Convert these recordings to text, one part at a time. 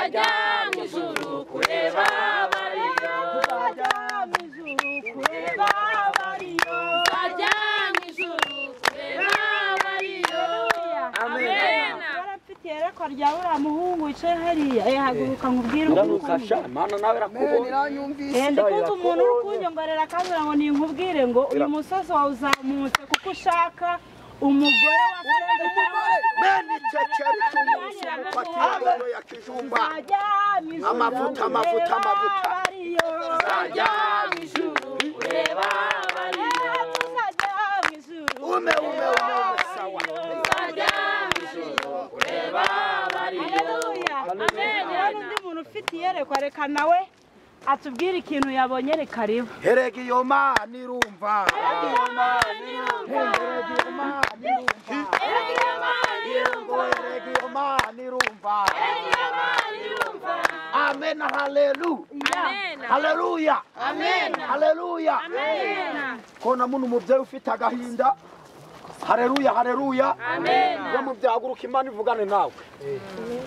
tuzajya mu ijuru kureba abariyo tuzajya mu ijuru kureba abariyo tuzajya mu ijuru kureba abariyo amen yarafitiye ko ryabura muhungu wicaye hariya haguruka nkubwire uramukasha mana nawe rakubonye ndikuze umuntu uri kunyongorera akambwira ngo ninkubwire ngo uyu musozi wawe uzamutse kuko ushaka umugore wasenze meni ceceri cy'umusozi ya kijumba amavuta tuzajya mu ijuru kureba abariyo tuzajya mu ijuru ume sawa tuzajya mu ijuru kureba abariyo amen undi muntu ufite iyerekwa reka nawe atubwire ikintu yabonye reka riba herega iyo mana irumva amen haleluya haleluya kona muntu umubyeyi ufite agahinda haleluya yo mubyaguruka imana ivugane nawe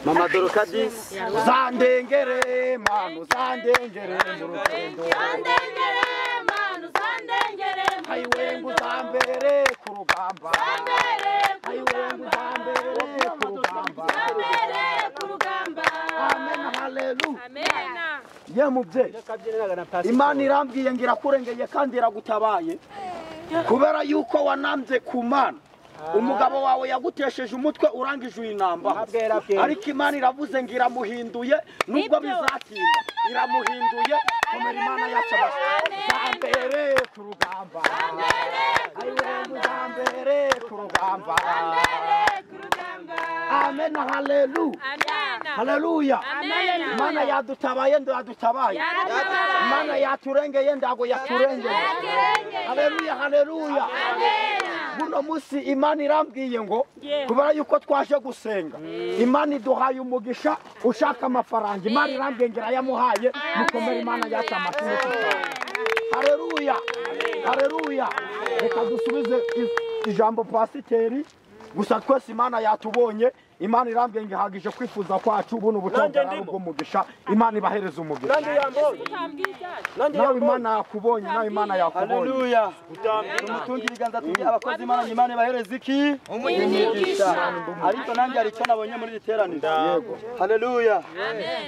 mama Dorokadis zandengere manu zandengere mu rugendo ayiwengu zambere ku rugamba amen haleluya ye mubyeyi imana irambwiye ngira kurengeye kandi iragutabaye kubera yuko wanambye ku mana umugabo wawe yagutesheje umutwe urangije uyinamba ariko imana iravuze ngo iramuhinduye nubwo bizatinda iramuhinduye komera imana yacu zambere ku rugamba zambere ku rugamba amen haleluya imana yadutabaye ndo yadutabaye imana yaturengeye ndago yaturengeye haleluya buno musi imana irambwiye ngo kubera yuko twaje gusenga imana iduhaye umugisha ushaka amafaranga imana irambwiye ngira yamuhaye mukomera imana yacu amashimwe haleluya reka dusubize ijambo pasiteri gusa twese imana yatubonye imana irambwiye ngo ihagije kwifuza kwacu buno butongera bw'umugisha imana ibahereza umugisha nawe imana yakubonye haleluya umutungira iganza tugiye abakozi imana ibahereza iki umugisha ariko nanjye hari icyo nabonye muri iri teraniro yego haleluya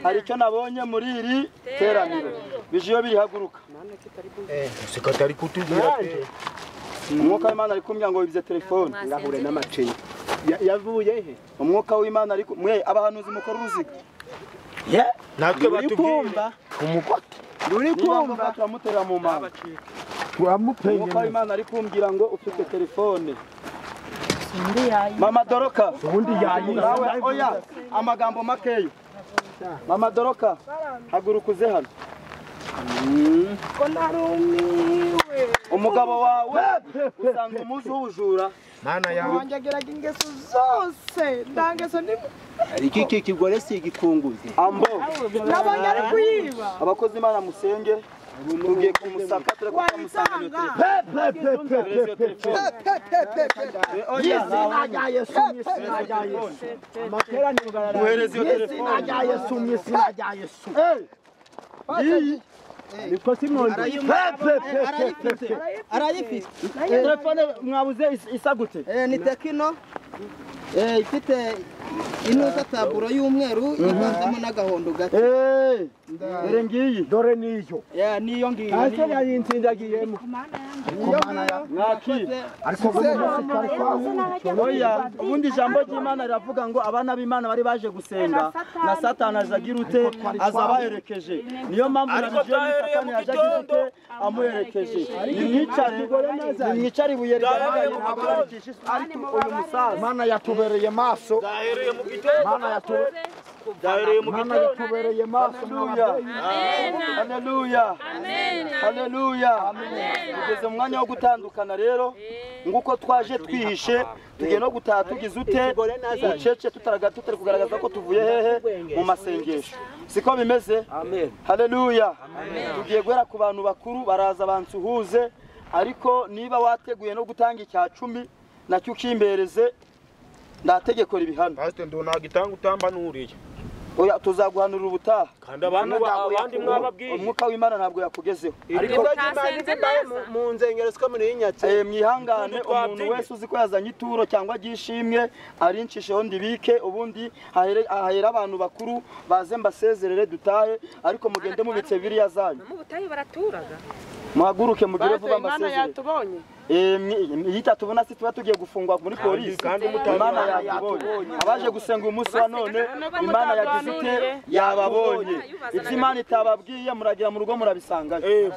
hari icyo nabonye muri iri teraniro bijiyo birihaguruka sikatari kutubwira umwuka w'imana ari kumbwira ngo wibize telefone irahure n'amaceye yavuye he umwuka w'imana ari mwe abahanuzi mukora uruziga natwe batubwira umugote ruri kumva turamutera mu mama umwuka w'imana ari kumbwira ngo ufite telefone mama Doroka ubundi nawe oya amagambo makeyo mama Doroka haguruka uze hano ko narumiwe umugabo wawe usanga umuzi w'ubujura mana yawe wangeraga ingeso zose ndangeso ni ariko iki kigore si igikunguzi ambo nabonye ari kuyiba abakozi imana musenge tugiye kumusaka turamusanga muhereze iyo telefone niko simwonde arayifite telefone mwabuze isagute ni Tekino ifite inuza taburo y'umweru ivanzemo n'agahondo gato dore ngiyi dore niyo niyo ngiyo ase yayintindagiyemo mwaki ariko oya ubundi ijambo ry'Imana riravuga ngo abana b'Imana bari baje gusenga na Satani azagira ute azabaherekeje niyo mpamvu Satani yajagira ute amuherekeje nimwicare ibuye rigaragaye ariko uyu musaza Imana yatubereye maso Imana yatubereye maso haleluya tugeze mu mwanya wo gutandukana rero nguko twaje twihishe tugiye no gutaha tugize ute ucece tutari kugaragaza ko tuvuye hehe mu masengesho siko bimeze haleluya tugiye guhera ku bantu bakuru baraza bansuhuze ariko niba wateguye no gutanga icya 10 nacyo ukimbereze ndategeko ribihano pastor ndo nagitanga utamba nuriye oya tuzaguhanurira ubutaha kandi abandi mwababwiye umwuka w'Imana ntabwo yakugezeho ariko mu nzengero siko muri yinyatse mwihangane umuntu wese uzi ko yazanye ituro cyangwa gishimwe arincisheho ndibike ubundi hahera abantu bakuru baze mbasezerere dutahe ariko mugende mubitse biriya zanyu mu butayi baraturaga muhaguruke mugire vuba Imana mbasezerere yatubonye yita tubona si tuba tugiye gufungwa muri polisi Imana yatubonye abaje gusenga uyu munsi wa none Imana yagize ite yababonye ibyo Imana itababwiye muragira mu rugo murabisangayo